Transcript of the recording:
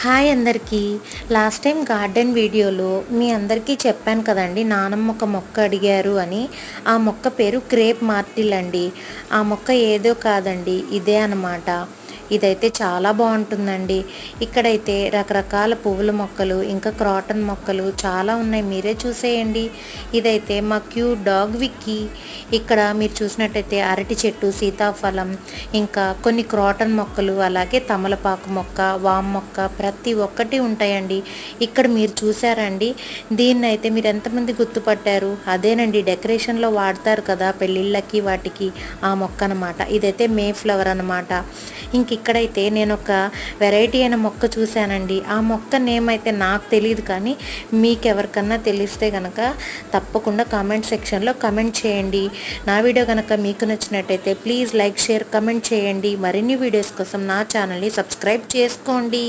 Hi అందరికీ. Last time garden వీడియోలో మీ అందరికీ చెప్పాను కదండి, నానమ్మ ఒక మొక్క అడిగారు అని. ఆ మొక్క పేరు క్రేప్ మార్టిల్ అండి. ఆ మొక్క ఏదో కాదండి, ఇదే అన్నమాట. ఇదైతే చాలా బాగుంటుందండి. ఇక్కడైతే రకరకాల పువ్వుల మొక్కలు, ఇంకా క్రాటన్ మొక్కలు చాలా ఉన్నాయి, మీరే చూసేయండి. ఇదైతే మా క్యూట్ డాగ్ విక్కీ. ఇక్కడ మీరు చూసినట్టయితే అరటి చెట్టు, సీతాఫలం, ఇంకా కొన్ని క్రాటన్ మొక్కలు, అలాగే తమలపాకు మొక్క, వామ్ మొక్క, ప్రతి ఒక్కటి ఉంటాయండి. ఇక్కడ మీరు చూసారండి, దీన్ని అయితే మీరు ఎంతమంది గుర్తుపట్టారు? అదేనండి, డెకరేషన్లో వాడతారు కదా పెళ్ళిళ్ళకి వాటికి, ఆ మొక్క అనమాట. ఇదైతే మే ఫ్లవర్ అనమాట. ఇంక ఇక్కడైతే నేను ఒక వెరైటీ అయిన మొక్క చూశానండి. ఆ మొక్క నేమ్ అయితే నాకు తెలియదు, కానీ మీకు ఎవరికన్నా తెలిస్తే కనుక తప్పకుండా కామెంట్ సెక్షన్లో కమెంట్ చేయండి. నా వీడియో కనుక మీకు నచ్చినట్టయితే ప్లీజ్ లైక్, షేర్, కమెంట్ చేయండి. మరిన్ని వీడియోస్ కోసం నా ఛానల్ని సబ్స్క్రైబ్ చేసుకోండి.